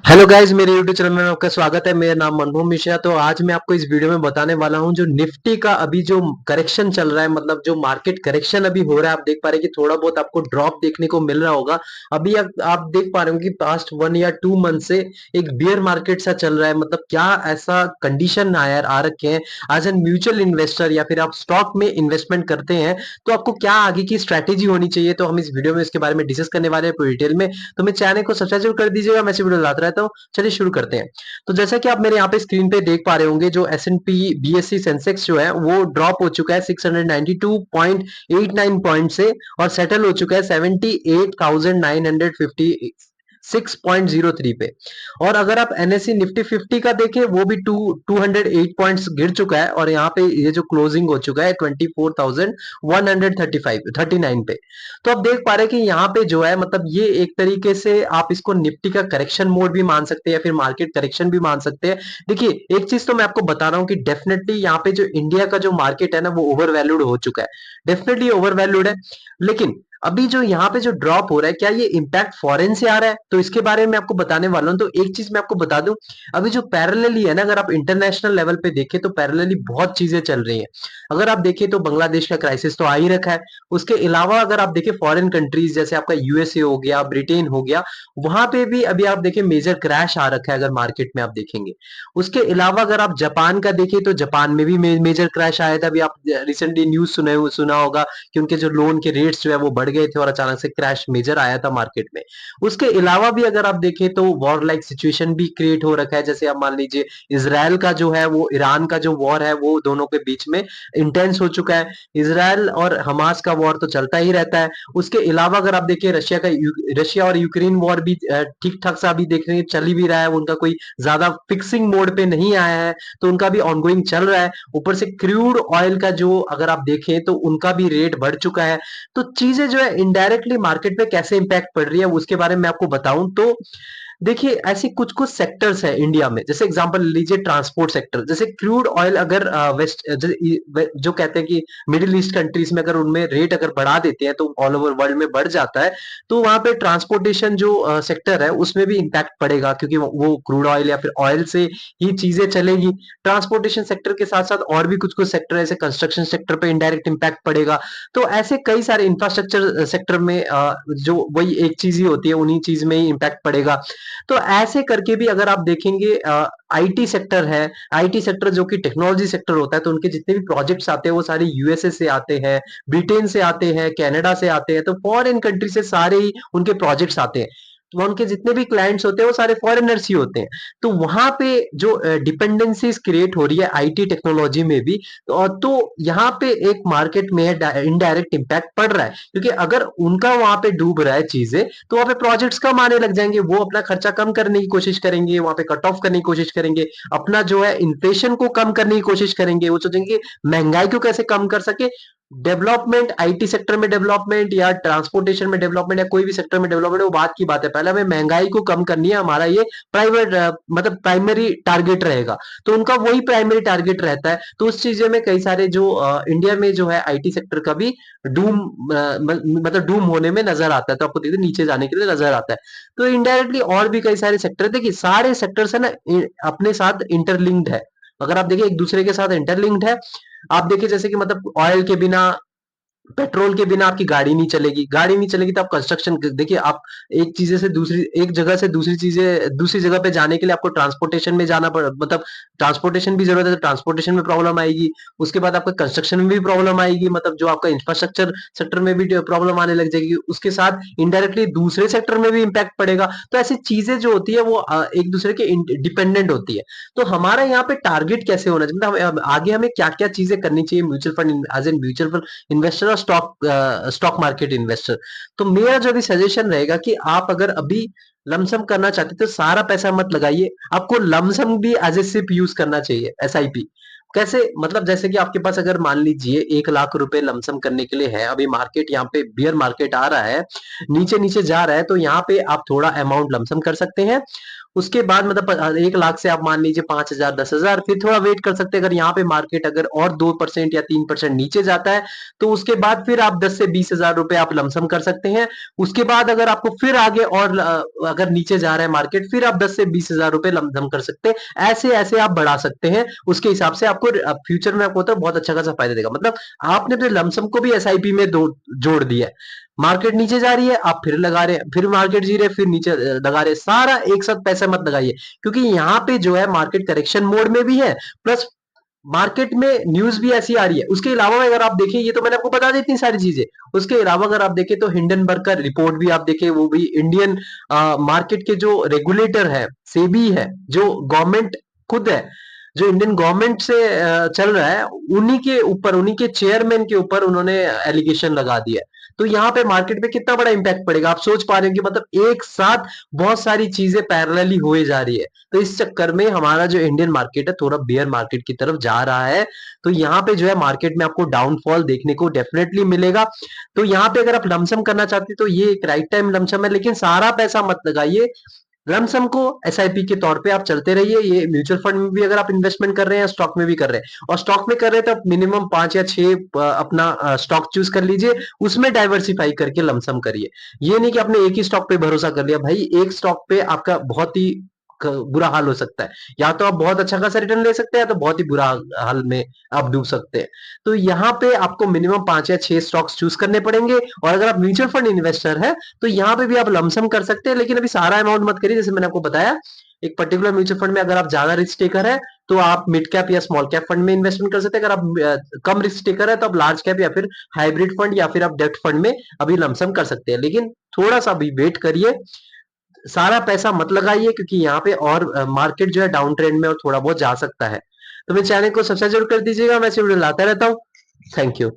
Hello guys, मेरे YouTube channel में आपका स्वागत है। मेरा नाम मनभूम मिश्रा। तो आज मैं आपको इस वीडियो में बताने वाला हूं जो निफ्टी का अभी जो करेक्शन चल रहा है, मतलब जो मार्केट करेक्शन अभी हो रहा है। आप देख पा रहे हैं कि थोड़ा बहुत आपको ड्रॉप देखने को मिल रहा होगा। अभी आप देख पा रहे हो कि पास्ट 1 या 2 मंथ से एक बियर मार्केट सा चल रहा है। मतलब क्या ऐसा कंडीशन आ रखे हैं। एज एन म्यूचुअल इन्वेस्टर या फिर आप स्टॉक में इन्वेस्टमेंट करते हैं तो आपको क्या आगे की स्ट्रेटेजी होनी चाहिए, तो हम इस वीडियो में इसके बारे में डिस्कस करने वाले हैं पूरी डिटेल में। तो मेरे चैनल को सब्सक्राइब जरूर कर दीजिएगा, मैं ऐसे वीडियो लाता रहता हूँ। चलिए शुरू करते हैं। तो जैसा कि आप मेरे यहाँ पे स्क्रीन पे देख पा रहे होंगे, जो S&P BSE सेंसेक्स जो है वो ड्रॉप हो चुका है 692.89 पॉइंट से और सेटल हो चुका है 78,950 6.03 पे। और अगर आप NSE निफ्टी 50 का देखें, वो भी 208 पॉइंट्स गिर चुका है और यहाँ पे ये जो क्लोजिंग हो चुका है 24,139 पे। तो आप देख पा रहे हैं कि यहाँ पे जो है, मतलब ये एक तरीके से आप इसको निफ्टी का करेक्शन मोड भी मान सकते हैं या फिर मार्केट करेक्शन भी मान सकते हैं। देखिए, एक चीज तो मैं आपको बता रहा हूँ कि डेफिनेटली यहाँ पे जो इंडिया का जो मार्केट है ना, वो ओवर वैल्यूड हो चुका है। डेफिनेटली ओवर वैल्यूड है। लेकिन अभी जो यहाँ पे जो ड्रॉप हो रहा है, क्या ये इम्पैक्ट फॉरेन से आ रहा है, तो इसके बारे में आपको बताने वाला हूँ। तो एक चीज मैं आपको बता दूं, अभी जो पैरेलली है ना, अगर आप इंटरनेशनल लेवल पे देखें तो पैरेलली बहुत चीजें चल रही हैं। अगर आप देखें तो बांग्लादेश का क्राइसिस तो आ ही रखा है। उसके अलावा अगर आप देखें फॉरेन कंट्रीज जैसे आपका यूएसए हो गया, ब्रिटेन हो गया, वहां पे भी अभी आप देखें मेजर क्रैश आ रखा है अगर मार्केट में आप देखेंगे। उसके अलावा अगर आप जापान का देखें तो जापान में भी मेजर क्रैश आया था। अभी आप रिसेंटली न्यूज सुना होगा कि उनके जो लोन के रेट्स जो है वो बढ़ गए थे और अचानक से क्रैश मेजर आया था मार्केट में। उसके अलावा भी अगर आप देखें तो वॉर लाइक सिचुएशन भी क्रिएट हो रखा है। जैसे आप मान लीजिए इसराइल का जो है वो ईरान का जो वॉर है वो दोनों के बीच में इंटेंस हो चुका है। इसराइल और हमास का वॉर तो चलता ही रहता है। उसके अलावा अगर आप देखिए रशिया और यूक्रेन वॉर भी ठीक ठाक सा अभी देखने चल ही भी रहा है। उनका कोई ज्यादा फिक्सिंग मोड पे नहीं आया है, तो उनका भी ऑनगोइंग चल रहा है। ऊपर से क्रूड ऑयल का जो अगर आप देखें तो उनका भी रेट बढ़ चुका है। तो चीजें जो है इनडायरेक्टली मार्केट पे कैसे इंपैक्ट पड़ रही है उसके बारे में आपको बताऊं तो देखिए, ऐसी कुछ कुछ सेक्टर्स है इंडिया में। जैसे एग्जांपल लीजिए ट्रांसपोर्ट सेक्टर। जैसे क्रूड ऑयल अगर वेस्ट जो कहते हैं कि मिडिल ईस्ट कंट्रीज में अगर उनमें रेट अगर बढ़ा देते हैं तो ऑल ओवर वर्ल्ड में बढ़ जाता है। तो वहां पे ट्रांसपोर्टेशन जो सेक्टर है उसमें भी इंपैक्ट पड़ेगा, क्योंकि वो क्रूड ऑयल या फिर ऑयल से ही चीजें चलेगी। ट्रांसपोर्टेशन सेक्टर के साथ साथ और भी कुछ कुछ सेक्टर ऐसे कंस्ट्रक्शन सेक्टर पे इनडायरेक्ट इंपैक्ट पड़ेगा। तो ऐसे कई सारे इंफ्रास्ट्रक्चर सेक्टर में जो वही एक चीज ही होती है, उन्हीं चीज में ही इंपैक्ट पड़ेगा। तो ऐसे करके भी अगर आप देखेंगे आईटी सेक्टर है। आईटी सेक्टर जो कि टेक्नोलॉजी सेक्टर होता है, तो उनके जितने भी प्रोजेक्ट्स आते हैं वो सारे यूएसए से आते हैं, ब्रिटेन से आते हैं, कनाडा से आते हैं। तो फॉरेन कंट्री से सारे ही उनके प्रोजेक्ट्स आते हैं। तो उनके जितने भी क्लाइंट्स होते हैं वो सारे फॉरेनर्स ही होते हैं। तो वहां पे जो डिपेंडेंसीज क्रिएट हो रही है आईटी टेक्नोलॉजी में भी, तो यहाँ पे एक मार्केट में इनडायरेक्ट इंपैक्ट पड़ रहा है, क्योंकि अगर उनका वहां पे डूब रहा है चीजें, तो वहां पे प्रोजेक्ट्स कम आने लग जाएंगे। वो अपना खर्चा कम करने की कोशिश करेंगे, वहां पे कट ऑफ करने की कोशिश करेंगे, अपना जो है इन्फ्लेशन को कम करने की कोशिश करेंगे। वो सोचेंगे महंगाई को कैसे कम कर सके। डेवलपमेंट आईटी सेक्टर में डेवलपमेंट या ट्रांसपोर्टेशन में डेवलपमेंट या कोई भी सेक्टर में डेवलपमेंट, वो बात की बात है। पहले हमें महंगाई को कम करनी है, हमारा ये प्राइवेट मतलब प्राइमरी टारगेट रहेगा। तो उनका वही प्राइमरी टारगेट रहता है। तो उस चीजें में कई सारे जो इंडिया में जो है आईटी सेक्टर का भी डूम मतलब डूम होने में नजर आता है। तो आपको देखिए नीचे जाने के लिए नजर आता है। तो इनडायरेक्टली और भी कई सारे सेक्टर, देखिए सारे सेक्टर्स है ना अपने साथ इंटरलिंक्ड है। अगर आप देखिए एक दूसरे के साथ इंटरलिंक्ड है। आप देखिए जैसे कि मतलब ऑयल के बिना, पेट्रोल के बिना आपकी गाड़ी नहीं चलेगी। गाड़ी नहीं चलेगी तो आप कंस्ट्रक्शन देखिए, आप एक चीजें से दूसरी, एक जगह से दूसरी जगह पे जाने के लिए आपको ट्रांसपोर्टेशन में जाना पड़, मतलब ट्रांसपोर्टेशन भी जरूरत है, तो ट्रांसपोर्टेशन में प्रॉब्लम आएगी। उसके बाद आपका कंस्ट्रक्शन में भी प्रॉब्लम आएगी, मतलब जो आपका इंफ्रास्ट्रक्चर सेक्टर में भी प्रॉब्लम आने लग जाएगी। उसके साथ इनडायरेक्टली दूसरे सेक्टर में भी इंपैक्ट पड़ेगा। तो ऐसी चीजें जो होती है वो एक दूसरे के डिपेंडेंट होती है। तो हमारा यहाँ पे टारगेट कैसे होना चाहिए, मतलब आगे हमें क्या क्या चीजें करनी चाहिए mutual fund as an mutual fund investor और स्टॉक मार्केट इन्वेस्टर। तो मेरा जो भी सजेशन रहेगा कि आप अगर अभी लमसम करना चाहते तो सारा पैसा मत लगाइए। आपको लमसम भी एज ए सिप यूज करना चाहिए, एसआईपी। कैसे, मतलब जैसे कि आपके पास अगर मान लीजिए 1 लाख रुपए लमसम करने के लिए है, अभी मार्केट यहाँ पे बियर मार्केट आ रहा है, नीचे नीचे जा रहा है, तो यहाँ पे आप थोड़ा अमाउंट लमसम कर सकते हैं। उसके बाद मतलब 1 लाख से आप मान लीजिए 5,000 10,000 फिर थोड़ा वेट कर सकते हैं। अगर यहाँ पे मार्केट अगर और 2% या 3% नीचे जाता है तो उसके बाद फिर आप 10 से 20,000 रुपए आप लमसम कर सकते हैं। उसके बाद अगर आपको फिर आगे और अगर नीचे जा रहा है मार्केट फिर आप 10 से 20,000 रुपए लमसम कर सकते हैं। ऐसे ऐसे आप बढ़ा सकते हैं। उसके हिसाब से आपको फ्यूचर में आपको तो बहुत अच्छा खासा फायदा देगा। मतलब आपने अपने लमसम को भी एसआईपी में जोड़ दिया है। मार्केट नीचे जा रही है आप फिर लगा रहे हैं, फिर मार्केट जी रहे फिर नीचे लगा रहे हैं। सारा एक साथ पैसा मत लगाइए, क्योंकि यहाँ पे जो है मार्केट करेक्शन मोड में भी है, प्लस मार्केट में न्यूज भी ऐसी आ रही है। उसके अलावा अगर आप देखें, ये तो मैंने आपको बता दी इतनी सारी चीजें। उसके अलावा अगर आप देखें तो हिंडनबर्ग का रिपोर्ट भी आप देखें, वो भी इंडियन मार्केट के जो रेगुलेटर है, सेबी है, जो गवर्नमेंट खुद है, जो इंडियन गवर्नमेंट से चल रहा है, उन्हीं के ऊपर, उन्हीं के चेयरमैन के ऊपर उन्होंने एलिगेशन लगा दिया है। तो यहाँ पे मार्केट पे कितना बड़ा इंपैक्ट पड़ेगा आप सोच पा रहे हो कि मतलब एक साथ बहुत सारी चीजें पैरेलली हुए जा रही है। तो इस चक्कर में हमारा जो इंडियन मार्केट है थोड़ा बियर मार्केट की तरफ जा रहा है। तो यहाँ पे जो है मार्केट में आपको डाउनफॉल देखने को डेफिनेटली मिलेगा। तो यहाँ पे अगर आप लमसम करना चाहते हैं तो ये एक राइट टाइम लमसम है, लेकिन सारा पैसा मत लगाइए। लमसम को एसआईपी के तौर पे आप चलते रहिए। ये म्यूचुअल फंड में भी अगर आप इन्वेस्टमेंट कर रहे हैं, स्टॉक में भी कर रहे हैं, और स्टॉक में कर रहे हैं तो आप मिनिमम 5 या 6 अपना स्टॉक चूज कर लीजिए, उसमें डाइवर्सिफाई करके लमसम करिए। ये नहीं कि आपने एक ही स्टॉक पे भरोसा कर लिया। भाई एक स्टॉक पे आपका बहुत ही बुरा हाल हो सकता है। या तो आप बहुत अच्छा खासा रिटर्न ले सकते हैं, या तो बहुत ही बुरा हाल में आप डूब सकते हैं। तो यहाँ पे आपको मिनिमम 5 या 6 स्टॉक्स चूज करने पड़ेंगे। और अगर आप म्यूचुअल फंड इन्वेस्टर है तो यहाँ पे भी आप लमसम कर सकते हैं, लेकिन अभी सारा अमाउंट मत करिए। जैसे मैंने आपको बताया, एक पर्टिकुलर म्यूचुअल फंड में अगर आप ज्यादा रिस्क टेकर है तो आप मिड कैप या स्मॉल कैप फंड में इन्वेस्टमेंट कर सकते हैं। अगर आप कम रिस्क टेकर है तो आप लार्ज कैप या फिर हाइब्रिड फंड या फिर आप डेब्ट फंड में अभी लमसम कर सकते हैं। लेकिन थोड़ा सा अभी वेट करिए, सारा पैसा मत लगाइए, क्योंकि यहाँ पे और मार्केट जो है डाउन ट्रेंड में और थोड़ा बहुत जा सकता है। तो मेरे चैनल को सब्सक्राइब जरूर कर दीजिएगा, मैं ऐसे वीडियो लाता रहता हूँ। Thank you.